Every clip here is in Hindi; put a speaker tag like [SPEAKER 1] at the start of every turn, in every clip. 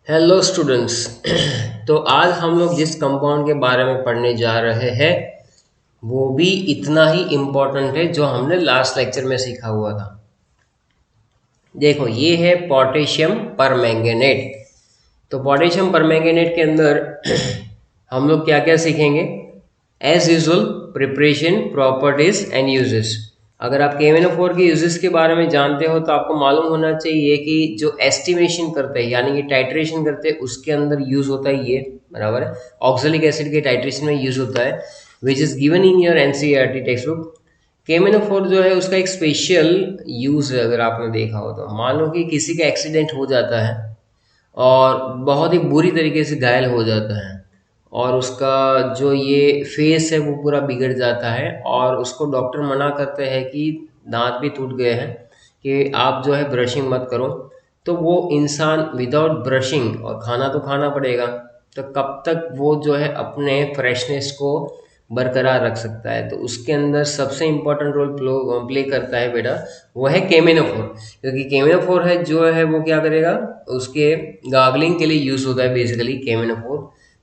[SPEAKER 1] Hello students. तो आज हम लोग जिस कंपाउंड के बारे में पढ़ने जा रहे हैं वो भी इतना ही इम्पोर्टेंट है जो हमने लास्ट लेक्चर में सीखा हुआ था। देखो ये है पोटेशियम परमैंगनेट। तो पोटेशियम परमैंगनेट के अंदर हम लोग क्या क्या सीखेंगे? As usual preparation, properties and uses. अगर आप KMnO4 के यूजेस के बारे में जानते हो तो आपको मालूम होना चाहिए कि जो एस्टिमेशन करते हैं यानी कि टाइट्रेशन करते हैं उसके अंदर यूज होता है ये, बराबर है। ऑक्सैलिक एसिड के टाइट्रेशन में यूज होता है, which is given in your NCERT text book. KMnO4 जो है उसका एक स्पेशल यूज है। अगर आपने देखा हो तो मान लो कि किसी का एक्सीडेंट हो जाता है और बहुत ही बुरी तरीके से घायल हो जाता है और उसका जो ये फेस है वो पूरा बिगड़ जाता है और उसको डॉक्टर मना करते हैं कि दांत भी टूट गए हैं कि आप जो है ब्रशिंग मत करो। तो वो इंसान विदाउट ब्रशिंग, और खाना तो खाना पड़ेगा, तो कब तक वो जो है अपने फ्रेशनेस को बरकरार रख सकता है? तो उसके अंदर सबसे इम्पोर्टेंट रोल प्ले करता है बेटा, वो है KMnO4। क्योंकि KMnO4 है जो है वो क्या करेगा, उसके गार्गलिंग के लिए यूज होता है बेसिकली KMnO4।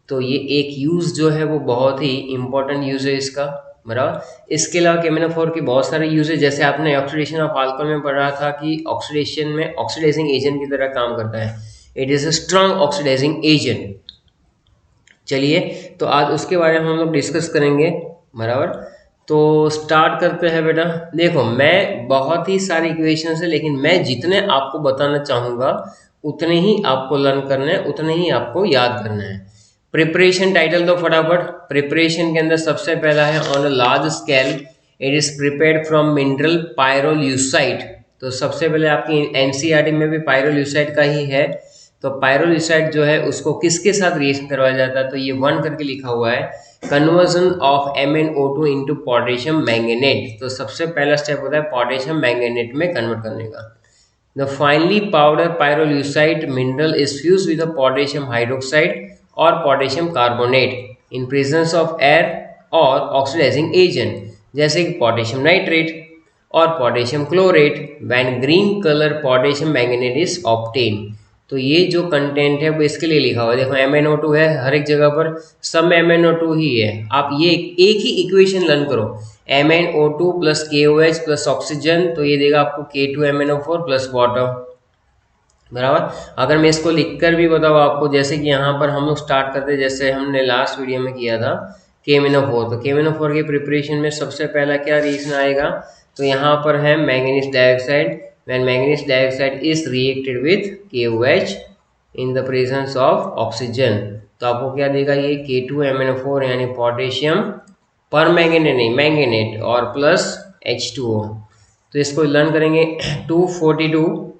[SPEAKER 1] तो ये एक यूज जो है वो बहुत ही इंपॉर्टेंट यूज है इसका, बराबर। इसके अलावा KMnO4 के बहुत सारे यूज है, जैसे आपने ऑक्सीडेशन ऑफ अल्कोहल में पढ़ा था कि ऑक्सीडेशन में ऑक्सीडाइजिंग एजेंट की तरह काम करता है। It is a strong oxidising agent. चलिए, तो आज उसके बारे में हम लोग डिस्कस करेंगे, बराबर। तो स्टार्ट करते हैं बेटा। देखो मैं बहुत ही सारी इक्वेशंस है लेकिन मैं जितने आपको बताना चाहूँगा उतने ही आपको लर्न करना है, उतने ही आपको याद करना है। प्रिपरेशन टाइटल दो फटाफट। प्रिपरेशन के अंदर सबसे पहला है on a large scale it is prepared from mineral pyrolusite. तो सबसे पहले आपकी NCERT में भी पायरोल्यूसाइड का ही है। तो पायरोलिसाइड जो है उसको किसके साथ रिएक्शन करवाया जाता है? तो ये 1 करके लिखा हुआ है, conversion of MnO2 into potassium manganate. तो सबसे पहला स्टेप होता है पोटेशियम मैंगनेट में कन्वर्ट करने का। The finely powder pyrolusite mineral is fuse with potassium hydroxide और potassium carbonate in presence of air और ऑक्सीडाइजिंग एजेंट जैसे कि पोटेशियम नाइट्रेट और potassium chlorate when green colour potassium manganate is obtain. तो ये जो कंटेंट है वो इसके लिए लिखा हुआ है। देखो MnO2 है हर एक जगह पर, सब में MnO2 ही है। आप ये एक ही इक्वेशन लर्न करो, MnO2 plus KOH plus oxygen, तो ये देगा आपको K2MnO4 प्लस वाटर, बराबर। अगर मैं इसको लिखकर भी बताऊँ आपको, जैसे कि यहाँ पर हम लोग स्टार्ट करते जैसे हमने लास्ट वीडियो में किया था KMnO4। तो KMnO4 के प्रिपरेशन में सबसे पहला क्या रिएक्शन आएगा? तो यहाँ पर है manganese dioxide. when manganese dioxide is reacted with KOH in the presence of oxygen, तो आपको क्या देगा ये K2MnO4 यानी पोटेशियम पर मैंगनेट, नहीं मैंगनेट, और प्लस H2O। तो इसको लर्न करेंगे 242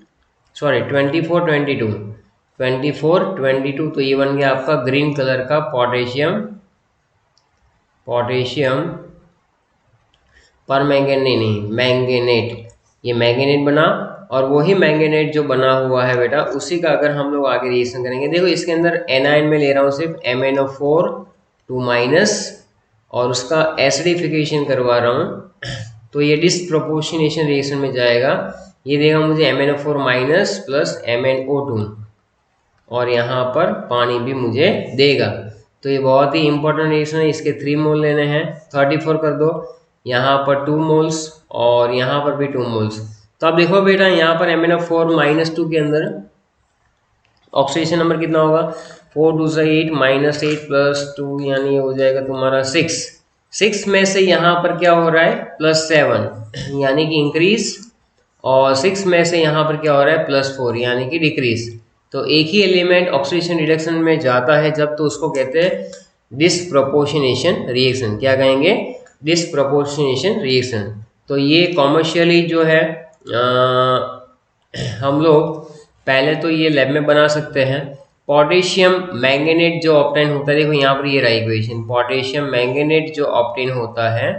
[SPEAKER 1] सॉरी 2422 तो ये बन गया आपका ग्रीन कलर का पोटेशियम पर मैंगनेट, नहीं मैंगनेट, ये मैंगनेट बना। और वही मैंगनेट जो बना हुआ है बेटा उसी का अगर हम लोग आगे रिएक्शन करेंगे, देखो इसके अंदर एनायन में ले रहा हूँ सिर्फ MnO4 2 माइनस और उसका एसिडिफिकेशन करवा रहा हूँ, तो ये डिसप्रोपोर्शनेशन रिएक्शन में जाएगा। ये देगा मुझे MnO4 माइनस प्लस MnO2 और यहाँ पर पानी भी मुझे देगा। तो ये बहुत ही इंपॉर्टेंट रिएक्शन है। इसके 3 मोल लेने हैं, 34 कर दो, यहाँ पर 2 मोल्स और यहाँ पर भी 2 मोल्स। तो अब देखो बेटा यहाँ पर MnO4 माइनस 2 के अंदर ऑक्सीडेशन नंबर कितना होगा? 4 2 से 8 माइनस 8 प्लस 2 यानी हो जाएगा तुम्हारा 6। 6 में से यहाँ पर क्या हो रहा है? प्लस 7 यानी कि इंक्रीज, और 6 में से यहाँ पर क्या हो रहा है? प्लस 4 यानी कि डिक्रीज। तो एक ही एलिमेंट ऑक्सीडेशन रिडक्शन में जाता है जब, तो उसको कहते हैं डिसप्रोपोर्शनेशन रिएक्शन। क्या कहेंगे? Disproportionation reaction. तो ये कॉमर्शियली जो है हम लोग पहले तो ये लैब में बना सकते हैं। पोटेशियम मैंगनेट जो ऑब्टेन होता है, देखो यहाँ पर ये रहा इक्वेशन, पोटेशियम मैंगनेट जो ऑब्टेन होता है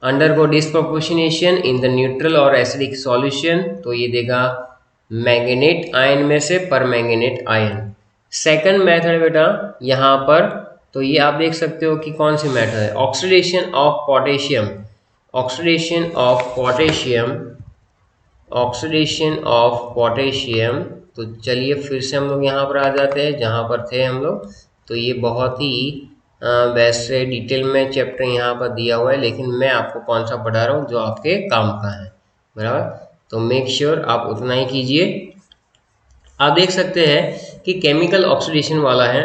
[SPEAKER 1] undergo disproportionation in the neutral और एसिडिक सॉल्यूशन, तो ये देगा मैंगनेट आयन में से पर मैंगनेट आयन। सेकंड मेथड है बेटा यहाँ पर, तो ये आप देख सकते हो कि कौन सी मेथड है, oxidation of potassium, oxidation of potassium, oxidation of potassium तो चलिए फिर से हम लोग यहाँ पर आ जाते हैं जहाँ पर थे हम लोग। तो ये बहुत ही वैसे डिटेल में चैप्टर यहाँ पर दिया हुआ है, लेकिन मैं आपको कौन सा पढ़ा रहा हूँ जो आपके काम का है, बराबर। तो मेक श्योर आप उतना ही कीजिए। आप देख सकते हैं कि केमिकल ऑक्सीडेशन वाला है।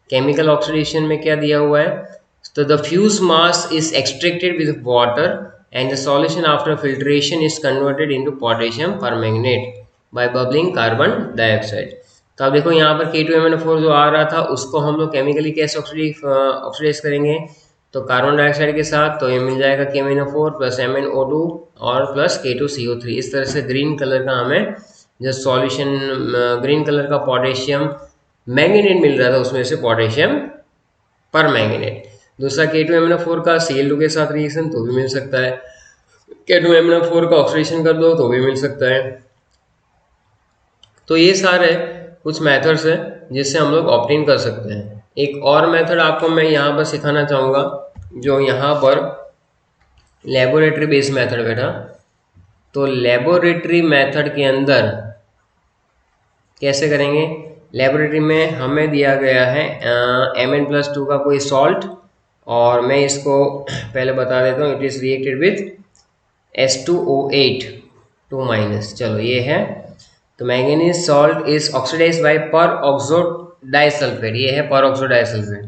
[SPEAKER 1] केमिकल ऑक्सीडेशन में क्या दिया हुआ है, तो the fuse mass is extracted with water and the solution after filtration is converted into potassium permanganate by bubbling carbon dioxide. तो आप देखो यहाँ पर K2MnO4 जो आ रहा था उसको हम लोग केमिकली कैसे ऑक्सीडाइज करेंगे, तो कार्बन डाइऑक्साइड के साथ, तो ये मिल जाएगा KMnO4 प्लस MnO2 और प्लस K2CO3। इस तरह से ग्रीन कलर का हमें जो सॉल्यूशन, ग्रीन कलर का पोटेशियम मैंगनीट मिल रहा था, उसमें से पोटेशियम पर मैंगनीट। दूसरा K2MnO4 का Cl2 के साथ रिएक्शन तो भी मिल सकता है, K2MnO4 का ऑक्सीडेशन कर दो तो भी मिल सकता है। तो ये सारे कुछ मेथड्स हैं जिससे हम लोग ऑब्टेन कर सकते हैं। एक और मेथड आपको मैं यहाँ पर सिखाना चाहूँगा, जो यहाँ पर लेबोरेटरी बेस्ड मेथड बेटा। तो लेबोरेटरी मेथड के अंदर कैसे करेंगे, लेबोरेटरी में हमें दिया गया है Mn+2 का कोई सॉल्ट, और मैं इसको पहले बता देता हूँ। It is reacted with H2O8 2-। चलो ये है, तो manganese salt is oxidised by peroxodisulphate, ये है पर ऑक्सो डाइसल्फेट।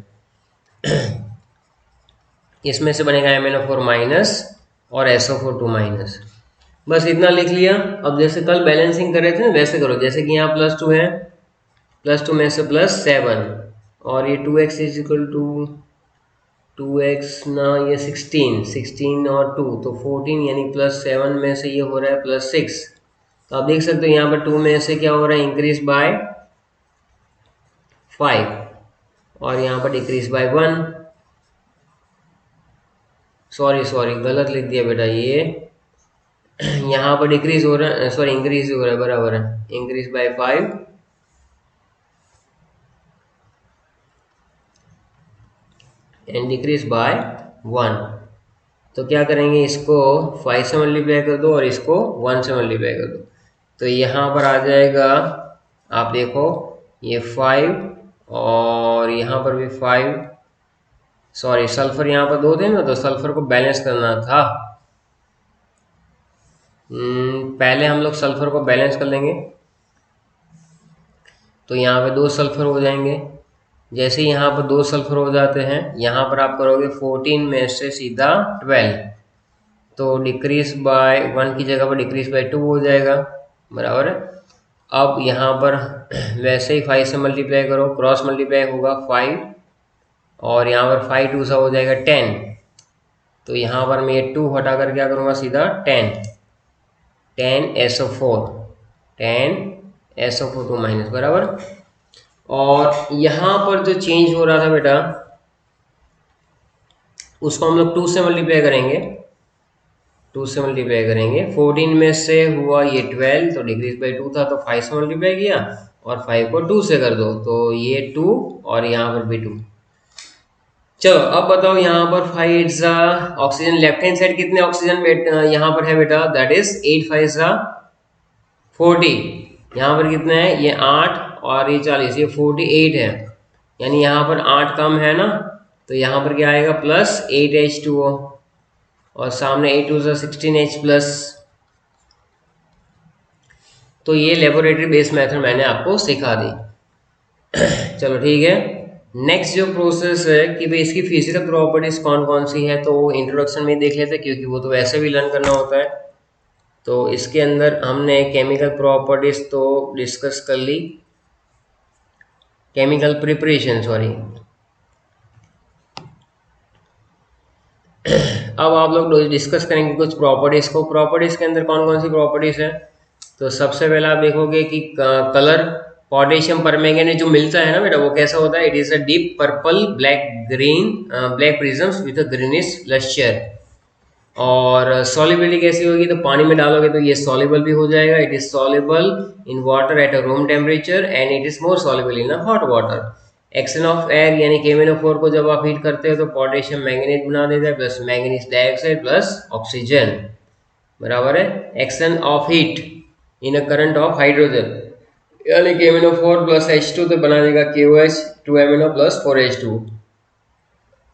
[SPEAKER 1] इसमें से बनेगा MnO4- और SO4 2-। बस इतना लिख लिया। अब जैसे कल बैलेंसिंग कर रहे थे वैसे करो, जैसे कि यहाँ +2 है, +2 में से +7 और ये 2x is equal to 2x ना, ये 16 और 2 तो 14, यानी +7 में से ये हो रहा है +6। तो आप देख सकते हो यहाँ पर 2 में से क्या हो रहा है, इंक्रीज बाय 5 और यहाँ पर डिक्रीज बाय 1। सॉरी गलत लिख दिया बेटा, ये यहाँ पर डिक्रीज हो रहा है, सॉरी इंक्रीज हो रहा है, बराबर है, increase by 5 and decrease by 1। तो क्या करेंगे, इसको 5 से मल्टीप्लाई कर दो और इसको 1 से मल्टीप्लाई कर दो, तो यहाँ पर आ जाएगा, आप देखो ये 5 और यहाँ पर भी 5। सॉरी सल्फर यहाँ पर 2 थे ना, तो सल्फर को बैलेंस करना था। पहले हम लोग सल्फर को बैलेंस कर लेंगे, तो यहाँ पे 2 सल्फर हो जाएंगे। जैसे ही यहाँ पर 2 सल्फर हो जाते हैं, यहाँ पर आप करोगे 14 में से सीधा 12, तो डिक्रीज बाय 1 की जगह पर डिक्रीज बाय 2 हो जाएगा, बराबर है। अब यहाँ पर वैसे ही 5 से मल्टीप्लाई करो, क्रॉस मल्टीप्लाई होगा 5 और यहाँ पर 5 2 सा हो जाएगा 10, तो यहाँ पर मैं ये 2 हटा कर क्या करूँगा, सीधा 10 SO4 2-, बराबर। और यहाँ पर जो चेंज हो रहा था बेटा, उसको हम लोग 2 से मल्टीप्लाई करेंगे, 14 में से हुआ ये 12, तो डिक्रीज बाय 2 था, तो 5 से मल्टीप्लाई किया और 5 को 2 से कर दो, तो ये 2 और यहाँ पर भी 2। चलो अब बताओ, यहाँ पर 5 ऑक्सीजन, लेफ्ट हैंड साइड कितने ऑक्सीजन यहाँ पर है बेटा, दैट इज 8 5 40। यहाँ पर कितने हैं, ये 8 और ये 40, ये 48 है, यानी यहाँ पर 8 कम है ना, तो यहाँ पर क्या आएगा, +8H2O और सामने 8 2 16H+। तो ये लेबोरेटरी बेस्ड मेथड मैंने आपको सिखा दी। चलो ठीक है, नेक्स्ट जो प्रोसेस है कि भाई इसकी फिजिकल प्रॉपर्टीज कौन कौन सी है, तो इंट्रोडक्शन में देख लेते हैं, क्योंकि वो तो वैसे भी लर्न करना होता है। तो इसके अंदर हमने केमिकल प्रॉपर्टीज तो डिस्कस कर ली, केमिकल प्रिपरेशन सॉरी। अब आप लोग डिस्कस करेंगे कुछ प्रॉपर्टीज को। प्रॉपर्टीज के अंदर कौन कौन सी प्रॉपर्टीज है, तो सबसे पहले आप देखोगे कि कलर, पोटेशियम परमैंगनेट जो मिलता है ना बेटा, वो कैसा होता है, it is a deep purple black prisms with a greenish lustre. और सॉल्युबिलिटी कैसी होगी, तो पानी में डालोगे तो ये सॉल्युबल भी हो जाएगा, it is soluble in water at a room temperature and it is more soluble in a hot water. Action of air यानी KMnO4 को जब आप हीट करते हो तो पोटेशियम मैंगनेट बना देता है, plus manganese dioxide plus oxygen, बराबर है। Action of heat in a current of hydrogen, यानी KMnO4 प्लस H2 तो बना देगा KOH 2MnO प्लस 4H2।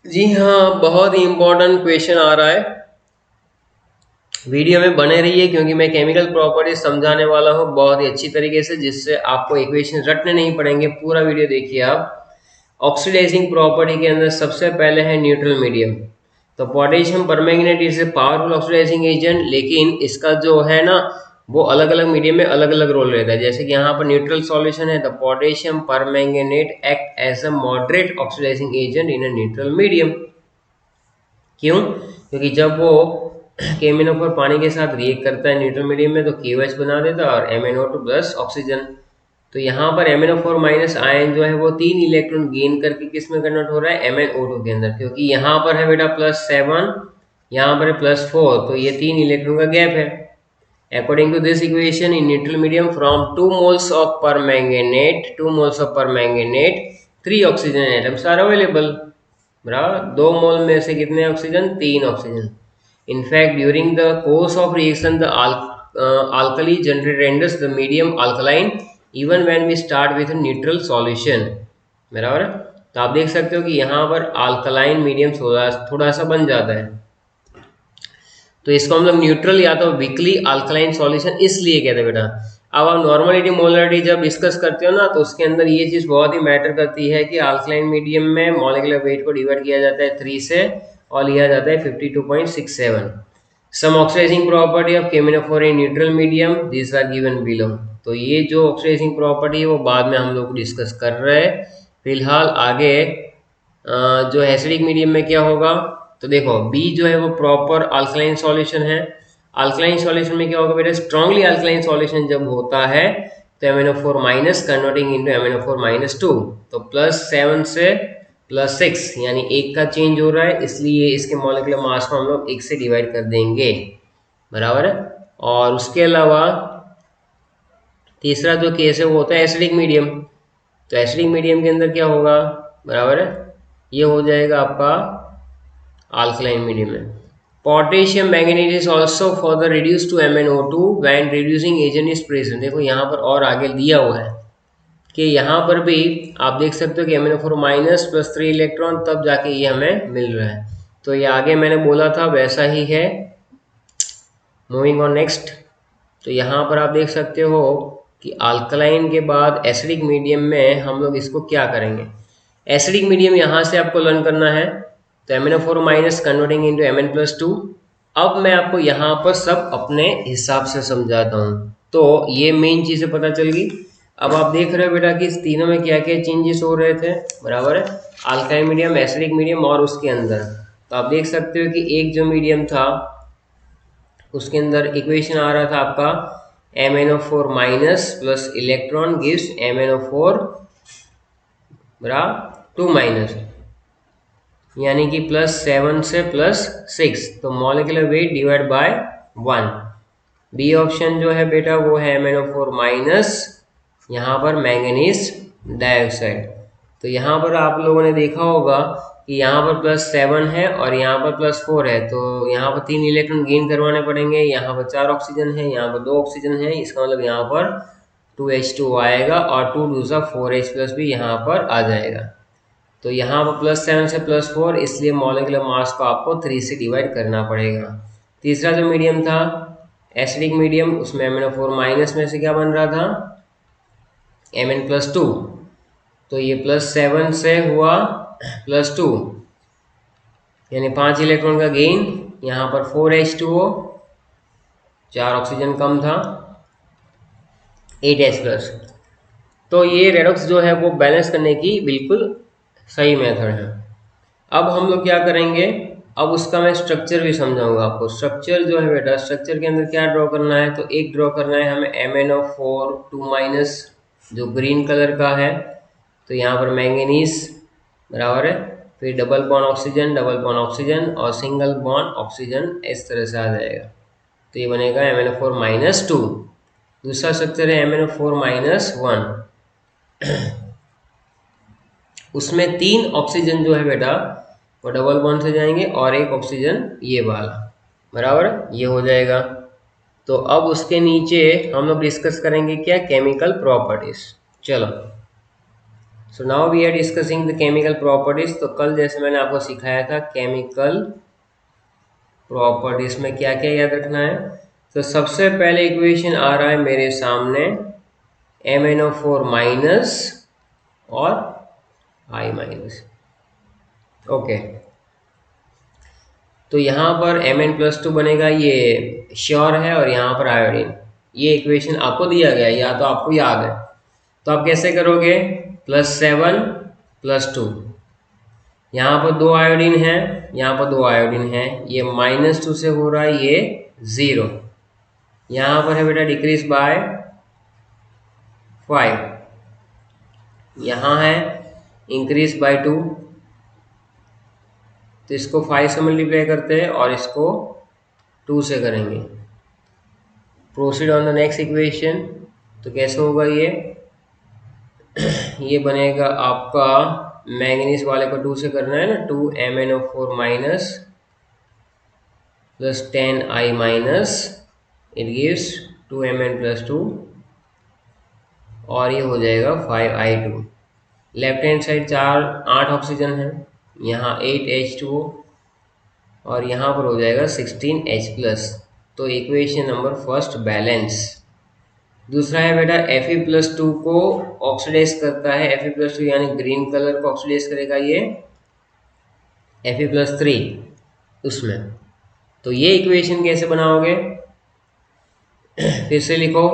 [SPEAKER 1] जी हाँ, बहुत ही इंपॉर्टेंट क्वेश्चन आ रहा है, वीडियो में बने रहिए क्योंकि मैं केमिकल प्रॉपर्टीज समझाने वाला हूँ बहुत ही अच्छी तरीके से, जिससे आपको इक्वेशन रटने नहीं पड़ेंगे। पूरा वीडियो देखिए आप। ऑक्सीडाइजिंग प्रॉपर्टी के अंदर सबसे पहले है न्यूट्रल मीडियम। तो potassium permanganate is a powerful oxidising agent, लेकिन इसका जो है ना वो अलग अलग मीडियम में अलग अलग रोल रहता है। जैसे कि यहाँ पर न्यूट्रल सॉल्यूशन है, the potassium permanganate act as a moderate oxidising agent in a neutral medium. क्यों? क्योंकि जब वो KMnO4 पानी के साथ रिएक्ट करता है न्यूट्रल मीडियम में तो KOH बना देता है और MnO2 प्लस ऑक्सीजन। तो यहाँ पर MnO4 माइनस आयन जो है वो 3 इलेक्ट्रॉन गेन करके किस में कन्वर्ट हो रहा है, MnO2 के अंदर। क्योंकि यहाँ पर है बेटा +7, यहाँ पर है +4, तो ये 3 इलेक्ट्रॉन का गैप है। According to this equation in neutral medium from 2 moles of permanganate 3 oxygen atoms are available. बराबर, 2 मोल में से कितने oxygen, 3 oxygen. In fact during the course of reaction द alkali generate renders the medium alkaline even when we start with a neutral solution। बराबर है। तो आप देख सकते हो कि यहाँ पर अल्कलाइन मीडियम थोड़ा सा बन जाता है, तो इसको हम लोग न्यूट्रल या तो वीकली अल्कलाइन सॉल्यूशन इसलिए कहते हैं बेटा। अब आप नॉर्मलिटी मोलरिटी जब डिस्कस करते हो ना तो उसके अंदर ये चीज़ बहुत ही मैटर करती है कि अल्कलाइन मीडियम में मॉलिक्यूलर वेट को डिवाइड किया जाता है 3 से और लिया जाता है 52.67। Some oxidizing property of KMnO4 in neutral medium this are given below. तो ये जो ऑक्सीडाइजिंग प्रॉपर्टी है वो बाद में हम लोग डिस्कस कर रहे हैं। फिलहाल आगे जो एसिडिक मीडियम में क्या होगा, तो देखो बी जो है वो प्रॉपर अल्कलाइन सॉल्यूशन है। अल्कलाइन सॉल्यूशन में क्या होगा बेटा, स्ट्रांगली अल्कलाइन सॉल्यूशन जब होता है तो MnO4 minus converting into MnO4 minus 2, तो +7 से +6 यानी 1 का चेंज हो रहा है, इसलिए इसके मॉलिक्यूलर मास को हम लोग 1 से डिवाइड कर देंगे। बराबर है। और उसके अलावा तीसरा जो केस है वो होता है एसिडिक मीडियम। तो एसिडिक मीडियम के अंदर क्या होगा, बराबर है, ये हो जाएगा आपका अल्कलाइन मीडियम में। Potassium manganese is also further reduce to MnO2 when reducing agent is present. देखो यहाँ पर और आगे दिया हुआ है कि यहाँ पर भी आप देख सकते हो कि MnO4 माइनस +3 इलेक्ट्रॉन, तब जाके ये हमें मिल रहा है। तो ये आगे मैंने बोला था वैसा ही है। मूविंग ऑन नेक्स्ट, तो यहाँ पर आप देख सकते हो कि अल्कलाइन के बाद एसिडिक मीडियम में हम लोग इसको क्या करेंगे। एसिडिक मीडियम यहाँ से आपको लर्न करना है, तो MnO4 minus converting into Mn+2। अब मैं आपको यहाँ पर सब अपने हिसाब से समझाता हूँ, तो ये मेन चीज़ें पता चल गई। अब आप देख रहे हो बेटा कि इस तीनों में क्या क्या चेंजेस हो रहे थे, बराबर है, अल्काइन मीडियम, एसिडिक मीडियम और उसके अंदर। तो आप देख सकते हो कि एक जो मीडियम था उसके अंदर इक्वेशन आ रहा था आपका MnO4 minus plus electron gives MnO4 बराबर 2 माइनस, यानी कि +7 से +6, तो molecular weight divide by 1। B option जो है बेटा वो है MnO4 माइनस, यहाँ पर मैंगनीज डाइऑक्साइड। तो यहाँ पर आप लोगों ने देखा होगा कि यहाँ पर +7 है और यहाँ पर +4 है, तो यहाँ पर 3 इलेक्ट्रॉन गेन करवाने पड़ेंगे। यहाँ पर 4 ऑक्सीजन है, यहाँ पर 2 ऑक्सीजन है, इसका मतलब यहाँ पर 2H2 आएगा और 2 2 4H+ भी यहाँ पर आ जाएगा। तो यहाँ पर +7 से +4, इसलिए मॉलिक्यूलर मास को आपको 3 से डिवाइड करना पड़ेगा। तीसरा जो मीडियम था एसिडिक मीडियम, उसमें MnO4 माइनस में से क्या बन रहा था, Mn+2, तो ये +7 से हुआ +2 यानी 5 इलेक्ट्रॉन का गेन। यहाँ पर 4H2O, 4 ऑक्सीजन कम था, 8H+। तो ये रेडॉक्स जो है वो बैलेंस करने की बिल्कुल सही मेथड है। अब हम लोग क्या करेंगे, अब उसका मैं स्ट्रक्चर भी समझाऊंगा आपको। स्ट्रक्चर जो है बेटा, स्ट्रक्चर के अंदर क्या ड्रॉ करना है, तो एक ड्रॉ करना है हमें MnO4 2- जो ग्रीन कलर का है, तो यहाँ पर मैंगनीज बराबर है, फिर डबल बॉन्ड ऑक्सीजन और सिंगल बॉन्ड ऑक्सीजन, इस तरह से आ जाएगा। तो ये बनेगा MnO4 -2। दूसरा स्ट्रक्चर है MnO4 -1, उसमें 3 ऑक्सीजन जो है बेटा वो डबल बॉन्ड से जाएंगे और 1 ऑक्सीजन ये वाला, बराबर ये हो जाएगा। तो अब उसके नीचे हम लोग डिस्कस करेंगे क्या, केमिकल प्रॉपर्टीज। चलो, so now we are discussing the chemical properties. तो कल जैसे मैंने आपको सिखाया था केमिकल प्रॉपर्टीज में क्या क्या याद रखना है। तो सबसे पहले इक्वेशन आ रहा है मेरे सामने MnO4 माइनस और I माइनस। ओके, तो यहाँ पर Mn+2 बनेगा, ये श्योर है, और यहाँ पर आयोडीन। ये इक्वेशन आपको दिया गया है या तो आपको याद है, तो आप कैसे करोगे, +7 +2, यहाँ पर 2 आयोडीन है, यहाँ पर 2 आयोडीन है, ये -2 से हो रहा है ये 0, यहाँ पर है बेटा डिक्रीज बाय 5, यहाँ है इंक्रीज बाय 2, तो इसको 5 से मल्टीप्लाई करते हैं और इसको 2 से करेंगे। Proceed on the next equation. तो कैसे होगा ये बनेगा आपका, मैंगनीज वाले को 2 से करना है ना, 2MnO4 minus plus 10I minus, it gives 2Mn+2, और ये हो जाएगा 5I2। Left hand side 8 oxygen है, यहाँ 8H2O, और यहाँ पर हो जाएगा 16H+। तो इक्वेशन नंबर फर्स्ट बैलेंस। दूसरा है बेटा Fe+2 को ऑक्सीडाइज करता है, Fe+2 यानी ग्रीन कलर को ऑक्सीडाइज करेगा ये Fe+3 उसमें। तो ये इक्वेशन कैसे बनाओगे, फिर से लिखो,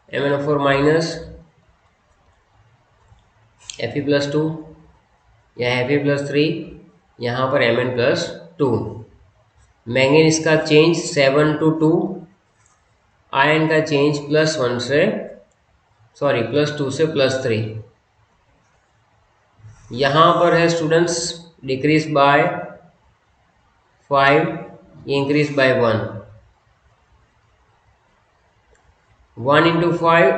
[SPEAKER 1] MnO4 माइनस Fe+2 या Fe+3, यहाँ पर Mn+2। मैंगनीज का चेंज 7 to 2, आयन का चेंज +2 से +3। यहाँ पर है students decrease by 5, increase by 1, 1 into 5,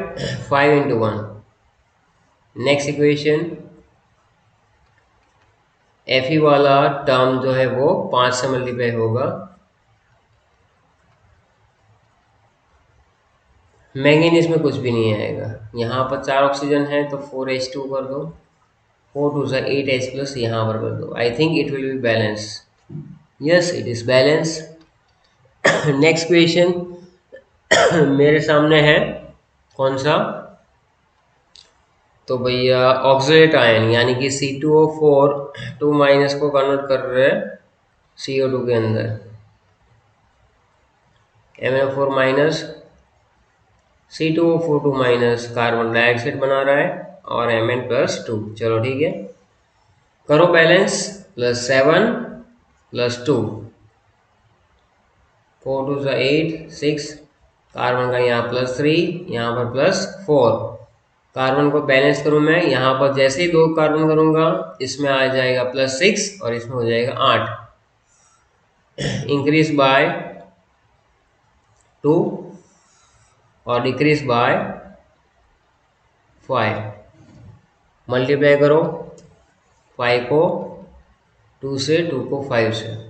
[SPEAKER 1] 5 into 1। Next equation, Fe वाला टर्म जो है वो 5 से मल्टीप्लाई होगा, मैंगनीज में कुछ भी नहीं आएगा, यहाँ पर 4 ऑक्सीजन है तो 4H2 कर दो, 4 2 से 8H+, यहाँ पर कर दो। I think it will be balance, yes it is balance. Next question मेरे सामने है, कौन सा, तो भैया ऑक्सीडेट आयन यानी कि C2O4 2- को कन्वर्ट कर रहे हैं CO2 के अंदर, MnO4 minus C2O4 2- carbon dioxide बना रहा है और Mn+2। चलो ठीक है, करो बैलेंस, +7 +2, 4 2 से 8 6, कार्बन का यहाँ +3, यहाँ पर +4, कार्बन को बैलेंस करूँ मैं, यहाँ पर जैसे ही 2 कार्बन करूँगा इसमें आ जाएगा +6 और इसमें हो जाएगा 8, इंक्रीज बाय 2 और डिक्रीज बाय 5, मल्टीप्लाई करो 5 को 2 से, 2 को 5 से,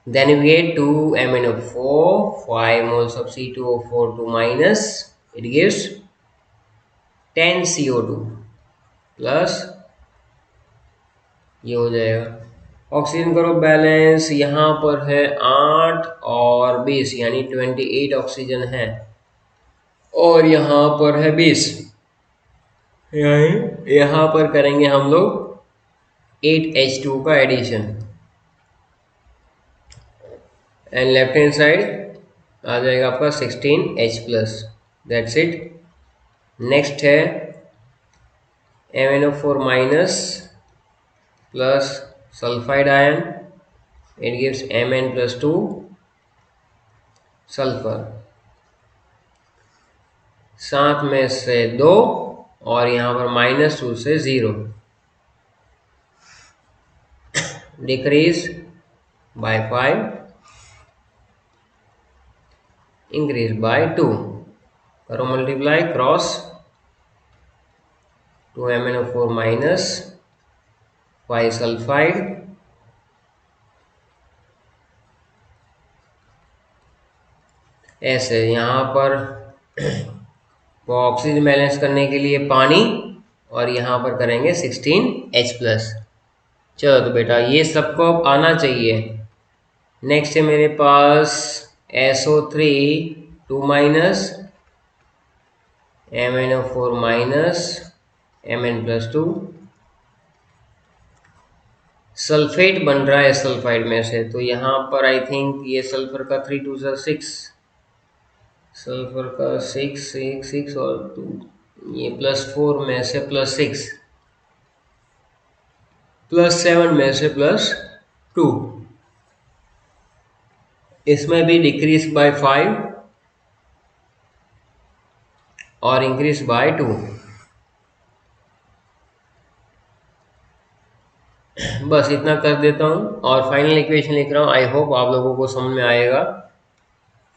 [SPEAKER 1] then we get 2MnO4, 5 moles of C2O4 2-, it gives 10 CO2 plus, ये हो जाएगा। ऑक्सीजन करो बैलेंस, यहाँ पर है 8 और 20 यानी 28 ऑक्सीजन है, और यहाँ पर है 20, यहाँ पर करेंगे हम लोग 8H2 का addition, and left hand side आ जाएगा आपका 16H+, दैट्स इट। नेक्स्ट है MnO4 minus plus sulphide ion, it gives Mn+2 sulphur, 7 में से 2 और यहाँ पर -2 से 0, डिक्रीज बाय 5, इंक्रीज बाय 2, करो multiply, cross 2MnO4 minus 5 sulphide ऐसे यहाँ पर ऑक्सीजन बैलेंस करने के लिए पानी, और यहाँ पर करेंगे 16H+। चलो तो बेटा ये सबको अब आना चाहिए। नेक्स्ट है मेरे पास SO3 2 minus, MnO4 minus, Mn+2। Sulphate बन रहा है सल्फाइड में से, तो यहाँ पर आई थिंक ये सल्फर का 3 2 6, सल्फर का 6 6 6 और 2, ये +4 में से +6, +7 में से +2, इसमें भी डिक्रीज बाय 5 और इंक्रीज बाय 2। बस इतना कर देता हूँ और फाइनल इक्वेशन लिख रहा हूँ। आई होप आप लोगों को समझ में आएगा।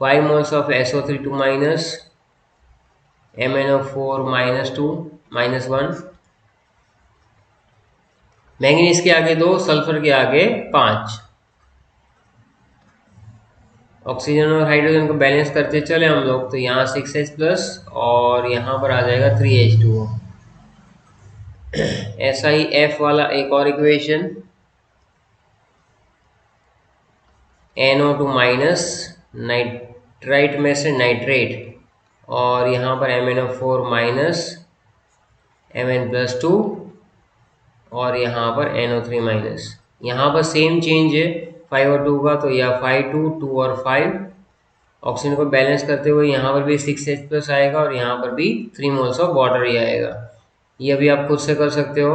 [SPEAKER 1] 5 moles of SO3 2 minus, MnO4 -2 -1, manganese के आगे 2, सल्फर के आगे 5। ऑक्सीजन और हाइड्रोजन को बैलेंस करते चले हम लोग, तो यहाँ 6H+ और यहाँ पर आ जाएगा 3H2O। ऐसा ही F वाला एक और इक्वेशन, NO2 माइनस, नाइट्राइट में से नाइट्रेट, और यहाँ पर MnO4 माइनस, Mn+2, और यहाँ पर NO3 माइनस। यहाँ पर सेम चेंज है 5 और 2 का, तो यह 5 2 2 और 5। ऑक्सीजन को बैलेंस करते हुए यहाँ पर भी 6H+ आएगा और यहाँ पर भी 3 मोल्स ऑफ वाटर ही आएगा। ये भी आप खुद से कर सकते हो।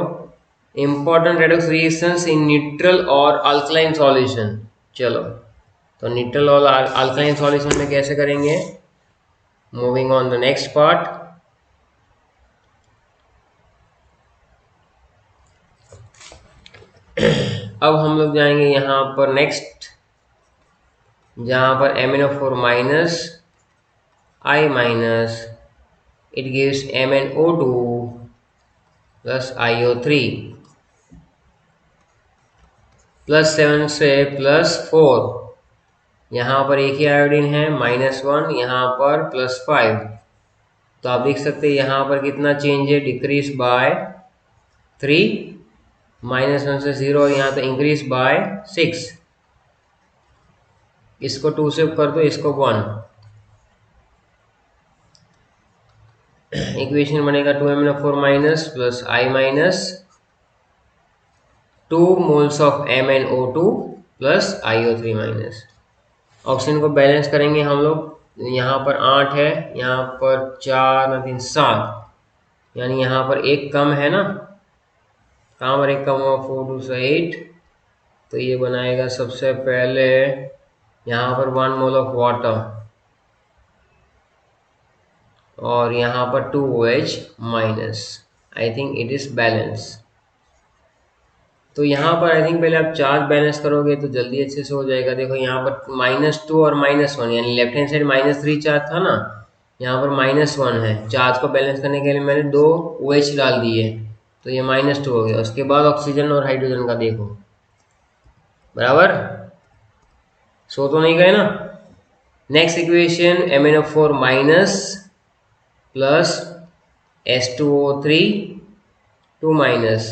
[SPEAKER 1] Important redox reactions in neutral और अल्कलाइन सॉल्यूशन। चलो तो न्यूट्रल और अल्कलाइन सॉल्यूशन में कैसे करेंगे, moving on the next part. अब हम लोग जाएंगे यहाँ पर नेक्स्ट, जहाँ पर MnO4 minus, I minus, it gives MnO2 plus IO3, +7 से +4। यहाँ पर एक ही आयोडीन है -1, यहाँ पर +5। तो आप देख सकते हैं यहाँ पर कितना चेंज है, डिक्रीज बाय 3, -1 से 0, यहाँ तो इंक्रीज बाय 6। इसको 2 से कर दो, इसको 1। इक्वेशन बनेगा 2MnO4 minus plus I minus 2 moles of MnO2 plus IO3 minus. Oxygen को बैलेंस करेंगे हम लोग, यहाँ पर 8 है, यहाँ पर 4 3 7, यानी यहाँ पर एक कम है ना, कहाँ पर एक कम हुआ, 4 2 से 8। तो ये बनाएगा सबसे पहले यहाँ पर 1 मोल ऑफ वाटर और यहाँ पर 2OH minus. I think it is balance. तो यहाँ पर आई थिंक पहले आप चार्ज बैलेंस करोगे तो जल्दी अच्छे से हो जाएगा। देखो यहाँ पर -2 और -1, यानी लेफ्ट हैंड साइड -3 चार्ज था ना, यहाँ पर -1 है। चार्ज को बैलेंस करने के लिए मैंने 2 OH डाल दिए, तो ये -2 हो गया। उसके बाद ऑक्सीजन और हाइड्रोजन का देखो, बराबर, सो तो नहीं गए ना। Next equation MnO4 minus plus H2O3 2 minus,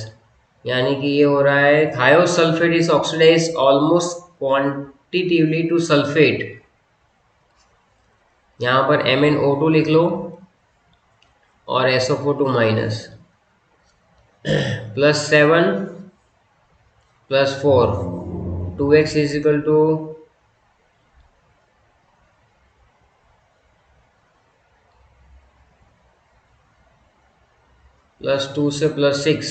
[SPEAKER 1] यानी कि ये हो रहा है thiosulphate is oxidize almost quantitatively to sulphate. यहाँ पर MnO2 लिख लो और SO4 2 minus, +7 +4, 2x is equal to +2 से +6,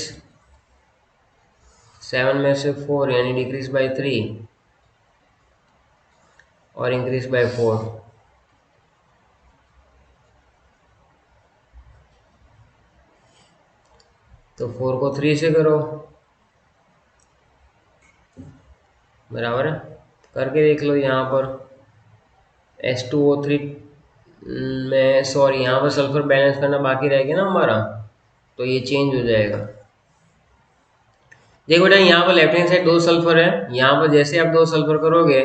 [SPEAKER 1] 7 में से 4, यानी डिक्रीज बाय 3 और इंक्रीज बाय 4। तो 4 को 3 से करो, बराबर है, करके देख लो। यहाँ पर H2O3 में, सॉरी, यहाँ पर सल्फर बैलेंस करना बाकी रह गया ना हमारा, तो ये चेंज हो जाएगा। देखो बेटा यहाँ पर लेफ्ट हैंड साइड 2 सल्फर है, यहाँ पर जैसे आप 2 सल्फर करोगे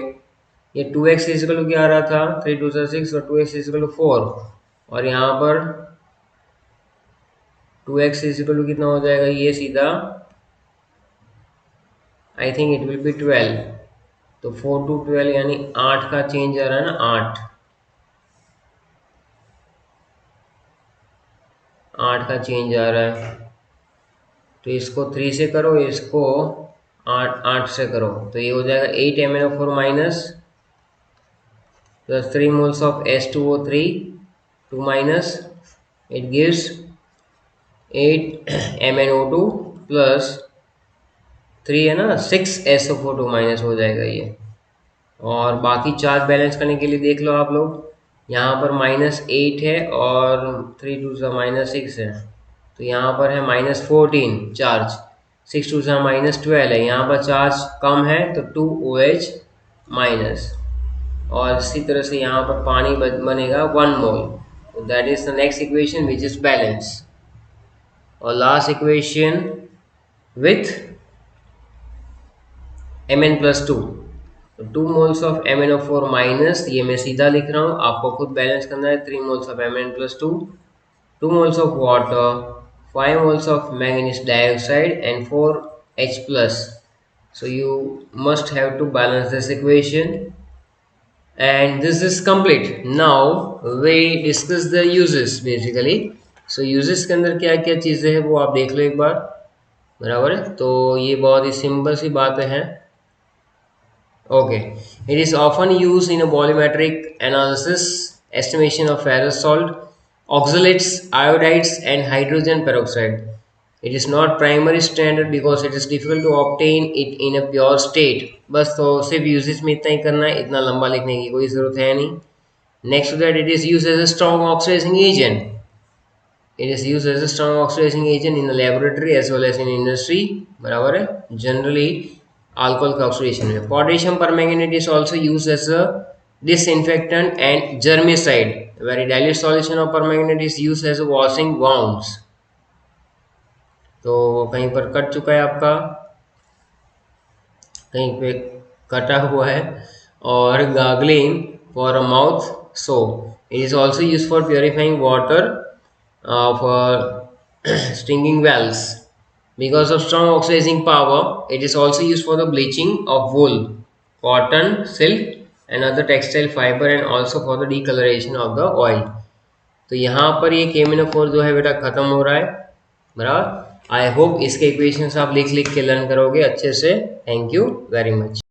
[SPEAKER 1] ये 2x इजिकल क्या आ रहा था, 3 2 6 और 2x इजिकल 4, और यहाँ पर 2x इजिकल कितना हो जाएगा, ये सीधा I think it will be 12, तो 4 to 12 यानी 8 का चेंज आ रहा है ना, 8 का चेंज आ रहा है। तो इसको 3 से करो, इसको 8 से करो, तो ये हो जाएगा 8 MnO4 minus plus 3 moles of H2O3 2 minus it gives 8 MnO2 plus 3 है ना 6 SO4 2 माइनस हो जाएगा ये। और बाकी चार्ज बैलेंस करने के लिए देख लो आप लोग, यहाँ पर -8 है और 3 2 सा -6 है, तो यहाँ पर है -14 चार्ज, 6 2 सा -12 है, यहाँ पर चार्ज कम है तो 2OH माइनस, और इसी तरह से यहाँ पर पानी बनेगा 1 मोल, तो that is the next equation which is balance. और लास्ट इक्वेशन विथ Mn+2, तो 2 मोल्स ऑफ MnO4 माइनस, ये मैं सीधा लिख रहा हूँ, आपको खुद बैलेंस करना है, 3 moles of Mn+2, 2 moles of water, 5 moles of manganese dioxide and 4H+. So you must have to balance this equation and this is complete. Now we discuss the uses basically. So uses के अंदर क्या क्या चीज़ें हैं वो आप देख लो एक बार, बराबर है। तो ये बहुत ही सिंपल सी बातें हैं। Okay, it is often used in a volumetric analysis, estimation of ferrous salt, oxalates, iodides and hydrogen peroxide. It is not primary standard because it is difficult to obtain it in a pure state. बस तो सिर्फ यूजेस में इतना ही करना है, इतना लंबा लिखने की कोई ज़रूरत है नहीं। Next to that, it is used as a strong oxidizing agent. It is used as a strong oxidizing agent in the laboratory as well as in industry. बराबर है, generally alcohol का oxidation में। Potassium permanganate is also used as a disinfectant and germicide. Very dilute solution of permanganate is used as a washing wounds. तो कहीं पर कट चुका है आपका, कहीं पे कटा हुआ है। और gargling for a mouth soap. It is also used for purifying water for stinging wells. Because of strong oxidizing power, it is also used for the bleaching of wool, cotton, silk and other textile fiber and also for the decoloration of the oil. तो यहाँ पर ये KMnO4 जो है बेटा खत्म हो रहा है, बराबर। आई होप इसके इक्वेशंस आप लिख के लर्न करोगे अच्छे से। Thank you very much.